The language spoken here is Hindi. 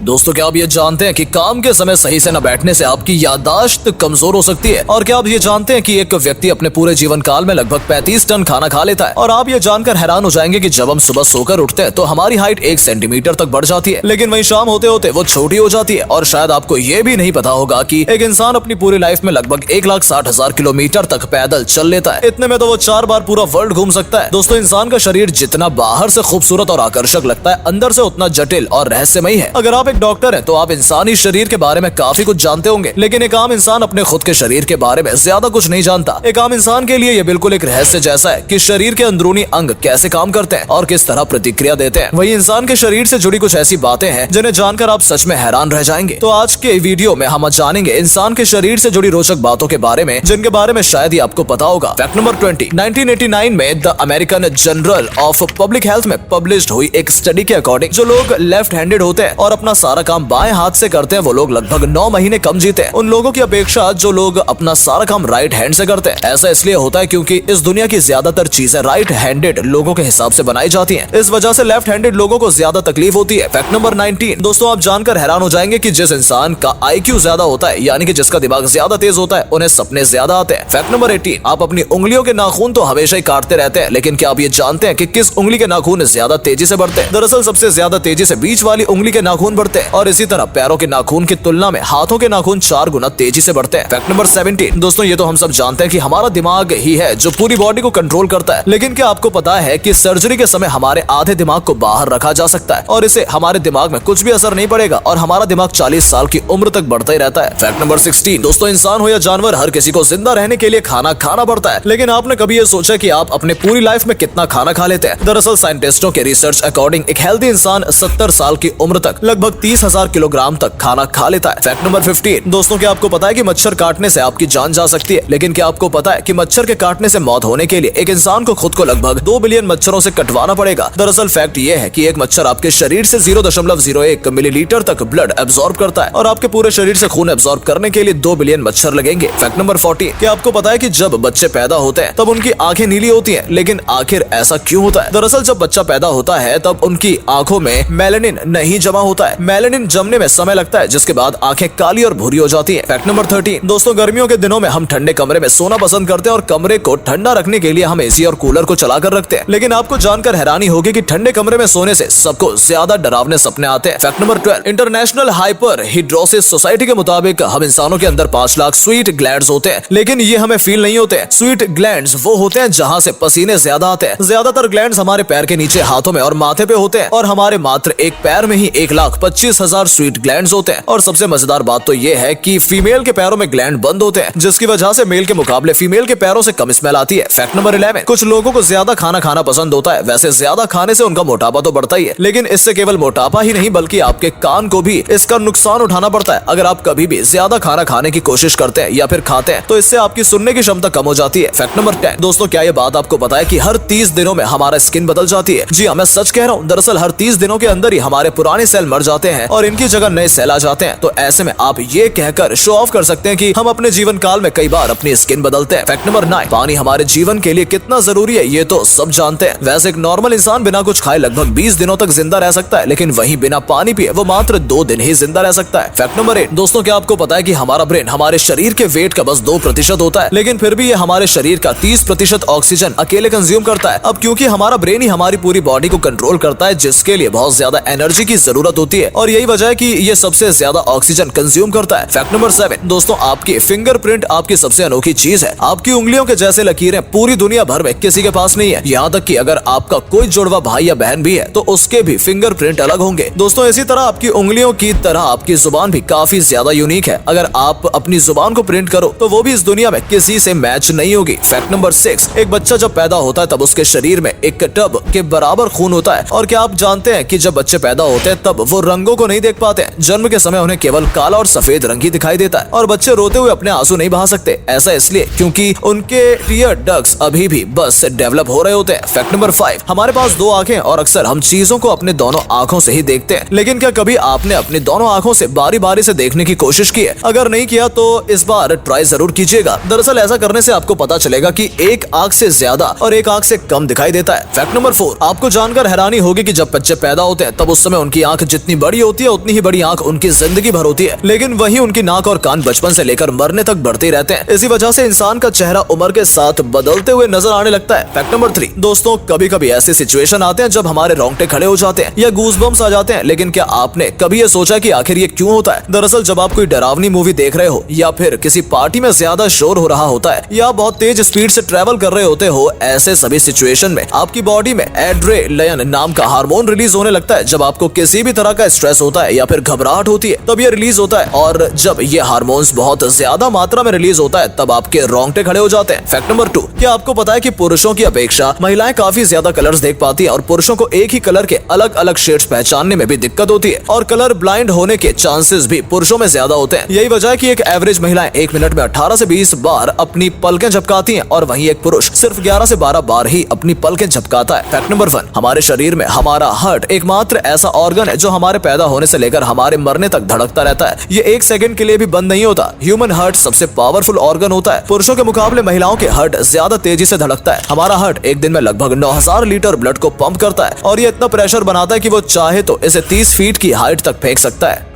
दोस्तों, क्या आप ये जानते हैं कि काम के समय सही से न बैठने से आपकी याददाश्त कमजोर हो सकती है? और क्या आप ये जानते हैं कि एक व्यक्ति अपने पूरे जीवन काल में लगभग 35 टन खाना खा लेता है? और आप ये जानकर हैरान हो जाएंगे कि जब हम सुबह सोकर उठते हैं तो हमारी हाइट 1 सेंटीमीटर तक बढ़ जाती है, लेकिन वहीं शाम होते होते वो छोटी हो जाती है। और शायद आपको ये भी नहीं पता होगा कि एक इंसान अपनी पूरी लाइफ में लगभग 1,60,000 किलोमीटर तक पैदल चल लेता है। इतने में तो वो 4 बार पूरा वर्ल्ड घूम सकता है। दोस्तों, इंसान का शरीर जितना बाहर से खूबसूरत और आकर्षक लगता है, अंदर से उतना जटिल और रहस्यमयी है। अगर आप एक डॉक्टर हैं तो आप इंसानी शरीर के बारे में काफी कुछ जानते होंगे, लेकिन एक आम इंसान अपने खुद के शरीर के बारे में ज्यादा कुछ नहीं जानता। एक आम इंसान के लिए ये बिल्कुल एक रहस्य जैसा है कि शरीर के अंदरूनी अंग कैसे काम करते हैं और किस तरह प्रतिक्रिया देते हैं। वही इंसान के शरीर से जुड़ी कुछ ऐसी बातें हैं जिन्हें जानकर आप सच में हैरान रह जाएंगे। तो आज के वीडियो में हम जानेंगे इंसान के शरीर से जुड़ी रोचक बातों के बारे में, जिनके बारे में शायद ही आपको पता होगा। Fact number 20। 1989 में the American journal of public health में पब्लिश्ड हुई एक स्टडी के अकॉर्डिंग जो लोग लेफ्ट हैंडेड होते हैं और अपना सारा काम बाएं हाथ से करते हैं, वो लोग लगभग 9 महीने कम जीते हैं उन लोगों की अपेक्षा जो लोग अपना सारा काम राइट हैंड से करते हैं। ऐसा इसलिए होता है क्योंकि इस दुनिया की ज्यादातर चीजें राइट हैंडेड लोगों के हिसाब से बनाई जाती हैं। इस वजह से लेफ्ट हैंडेड लोगों को ज्यादा तकलीफ होती है। Fact number 19। दोस्तों, आप जानकर हैरान हो जाएंगे कि जिस इंसान का IQ ज्यादा होता है, यानी कि जिसका दिमाग ज्यादा तेज होता है, उन्हें सपने ज्यादा आते हैं। Fact number 18। आप अपनी उंगलियों के नाखून तो हमेशा ही काटते रहते हैं, लेकिन क्या आप ये जानते हैं कि किस उंगली के नाखून ज्यादा तेजी से बढ़ते हैं? दरअसल सबसे ज्यादा तेजी से बीच वाली उंगली के नाखून बढ़ते हैं, और इसी तरह पैरों के नाखून की तुलना में हाथों के नाखून 4 गुना तेजी से बढ़ते हैं। Fact number 17। दोस्तों, ये तो हम सब जानते हैं कि हमारा दिमाग ही है जो पूरी बॉडी को कंट्रोल करता है, लेकिन क्या आपको पता है कि सर्जरी के समय हमारे आधे दिमाग को बाहर रखा जा सकता है और इसे हमारे दिमाग में कुछ भी असर नहीं पड़ेगा और हमारा दिमाग 40 साल की उम्र तक बढ़ता ही रहता है। Fact number 16। दोस्तों, इंसान हो या जानवर, हर किसी को जिंदा रहने के लिए खाना खाना पड़ता है, लेकिन आपने कभी ये सोचा कि आप अपने पूरी लाइफ में कितना खाना खा लेते हैं? दरअसल साइंटिस्टों के रिसर्च अकॉर्डिंग एक हेल्दी इंसान 70 साल की उम्र तक लगभग 30,000 किलोग्राम तक खाना खा लेता है। Fact number 15। दोस्तों, क्या आपको पता है कि मच्छर काटने से आपकी जान जा सकती है, लेकिन क्या आपको पता है कि मच्छर के काटने से मौत होने के लिए एक इंसान को खुद को लगभग 2 बिलियन मच्छरों से कटवाना पड़ेगा? दरअसल फैक्ट ये है कि एक मच्छर आपके शरीर से 0.01 मिलीलीटर तक ब्लड एब्सॉर्ब करता है और आपके पूरे शरीर से खून एब्सॉर्ब करने के लिए 2 बिलियन मच्छर लगेंगे। Fact number 14। क्या आपको पता है कि जब बच्चे पैदा होते हैं तब उनकी आंखें नीली होती हैं, लेकिन आखिर ऐसा क्यों होता है? दरअसल जब बच्चा पैदा होता है तब उनकी आंखों में मेलानिन नहीं जमा होता है। मेलानिन जमने में समय लगता है, जिसके बाद आंखें काली और भूरी हो जाती हैं। Fact number 13। दोस्तों, गर्मियों के दिनों में हम ठंडे कमरे में सोना पसंद करते हैं और कमरे को ठंडा रखने के लिए हम एसी और कूलर को चलाकर रखते हैं, लेकिन आपको जानकर हैरानी होगी कि ठंडे कमरे में सोने से सबको ज्यादा डरावने सपने आते हैं। Fact number 12। International hyperhidrosis society के मुताबिक हम इंसानों के अंदर 5 लाख स्वीट ग्लैंड्स होते हैं, लेकिन ये हमें फील नहीं होते। स्वीट ग्लैंड्स वो होते हैं जहां से पसीने ज्यादा आते हैं। ज्यादातर ग्लैंड्स हमारे पैर के नीचे, हाथों में और माथे पे होते हैं, और हमारे मात्र एक पैर में ही 1,25,000 स्वीट ग्लैंड्स होते हैं। और सबसे मजेदार बात तो ये है कि फीमेल के पैरों में ग्लैंड बंद होते हैं, जिसकी वजह से मेल के मुकाबले फीमेल के पैरों से कम स्मेल आती है। Fact number 11। कुछ लोगों को ज्यादा खाना खाना पसंद होता है। वैसे ज्यादा खाने से उनका मोटापा तो बढ़ता ही है, लेकिन इससे केवल मोटापा ही नहीं बल्कि आपके कान को भी इसका नुकसान उठाना पड़ता है। अगर आप कभी भी ज्यादा खाना खाने की कोशिश करते हैं या फिर खाते हैं तो इससे आपकी सुनने की क्षमता कम हो जाती है। Fact number 10। दोस्तों, क्या ये बात आपको पता है कि हर 30 दिनों में हमारा स्किन बदल जाती है? जी हाँ, मैं सच कह रहा हूँ। दरअसल हर 30 दिनों के अंदर ही हमारे पुराने सेल मर जाते हैं और इनकी जगह नए सेल आ जाते हैं। तो ऐसे में आप ये कहकर शो ऑफ कर सकते हैं कि हम अपने जीवन काल में कई बार अपनी स्किन बदलते हैं। Fact number 9। पानी हमारे जीवन के लिए कितना जरूरी है ये तो सब जानते हैं। वैसे एक नॉर्मल इंसान बिना कुछ खाए लगभग 20 दिनों तक जिंदा रह सकता है, लेकिन वहीं बिना पानी पिए वो मात्र 2 दिन ही जिंदा रह सकता है। Fact number 8। दोस्तों, क्या आपको पता है कि हमारा ब्रेन हमारे शरीर के वेट का बस 2% होता है, लेकिन फिर भी ये हमारे शरीर का 30% ऑक्सीजन अकेले कंज्यूम करता है। अब क्योंकि हमारा ब्रेन ही हमारी पूरी बॉडी को कंट्रोल करता है, जिसके लिए बहुत ज्यादा एनर्जी की जरूरत होती है, और यही वजह है कि ये सबसे ज्यादा ऑक्सीजन कंज्यूम करता है। Fact number 7। दोस्तों, आपकी फिंगरप्रिंट आपकी सबसे अनोखी चीज है। आपकी उंगलियों के जैसे लकीरें पूरी दुनिया भर में किसी के पास नहीं है। यहाँ तक कि अगर आपका कोई जुड़वा भाई या बहन भी है तो उसके भी फिंगरप्रिंट अलग होंगे। दोस्तों, इसी तरह आपकी उंगलियों की तरह आपकी जुबान भी काफी ज्यादा यूनिक है। अगर आप अपनी जुबान को प्रिंट करो तो वो भी इस दुनिया में किसी से मैच नहीं होगी। Fact number 6। एक बच्चा जब पैदा होता है तब उसके शरीर में एक टब के बराबर खून होता है। और क्या आप जानते हैं कि जब बच्चे पैदा होते हैं तब वो रंगों को नहीं देख पाते हैं। जन्म के समय उन्हें केवल काला और सफेद रंग ही दिखाई देता है, और बच्चे रोते हुए अपने आंसू नहीं बहा सकते। ऐसा इसलिए क्योंकि उनके टीयर डक्ट्स अभी भी बस डेवलप हो रहे होते हैं। Fact number 5। हमारे पास 2 आंखें और अक्सर हम चीजों को अपने दोनों आंखों से ही देखते हैं, लेकिन क्या कभी आपने अपनी दोनों आंखों से बारी बारी से देखने की कोशिश की है? अगर नहीं किया तो इस बार ट्राई जरूर कीजिएगा। दरअसल ऐसा करने से आपको पता चलेगा कि एक आंख से ज्यादा और एक आंख से कम दिखाई देता है। Fact number 4। आपको जानकर हैरानी होगी कि जब बच्चे पैदा होते हैं तब उस समय उनकी आंख जितनी बड़ी बड़ी होती है उतनी ही बड़ी आंख उनकी जिंदगी भर होती है, लेकिन वहीं उनकी नाक और कान बचपन से लेकर मरने तक बढ़ते रहते हैं। इसी वजह से इंसान का चेहरा उम्र के साथ बदलते हुए नजर आने लगता है। फैक्ट नंबर 3 दोस्तों, कभी कभी ऐसे सिचुएशन आते हैं जब हमारे रोंगटे खड़े हो जाते हैं या गूज़बम्स आ जाते हैं, लेकिन क्या आपने कभी ये सोचा कि आखिर ये क्यों होता है? दरअसल जब आप कोई डरावनी मूवी देख रहे हो या फिर किसी पार्टी में ज्यादा शोर हो रहा होता है या बहुत तेज स्पीड से ट्रेवल कर रहे होते हो, ऐसे सभी सिचुएशन में आपकी बॉडी में एड्रेनलिन नाम का हार्मोन रिलीज होने लगता है। जब आपको किसी भी तरह का स्ट्रेस होता है या फिर घबराहट होती है तब ये रिलीज होता है, और जब ये हार्मोन्स बहुत ज्यादा मात्रा में रिलीज होता है तब आपके रोंगटे खड़े हो जाते हैं। फैक्ट नंबर 2, क्या आपको पता है कि पुरुषों की अपेक्षा महिलाएं काफी ज्यादा कलर्स देख पाती है और पुरुषों को एक ही कलर के अलग अलग शेड्स पहचानने में भी दिक्कत होती है और कलर ब्लाइंड होने के चांसेस भी पुरुषों में ज्यादा होते हैं। यही वजह है कि एक एवरेज महिलाएं 1 मिनट में 18 से 20 बार अपनी पलकें झपकाती हैं और वहीं एक पुरुष सिर्फ 11 से 12 बार ही अपनी पलकें झपकाता है। फैक्ट नंबर 1, हमारे शरीर में हमारा हार्ट एकमात्र ऐसा ऑर्गन है जो हमारे पैदा होने से लेकर हमारे मरने तक धड़कता रहता है। ये 1 सेकंड के लिए भी बंद नहीं होता। ह्यूमन हार्ट सबसे पावरफुल ऑर्गन होता है। पुरुषों के मुकाबले महिलाओं के हार्ट ज्यादा तेजी से धड़कता है। हमारा हार्ट एक दिन में लगभग 9000 लीटर ब्लड को पंप करता है और ये इतना प्रेशर बनाता है कि वो चाहे तो इसे 30 फीट की हाइट तक फेंक सकता है।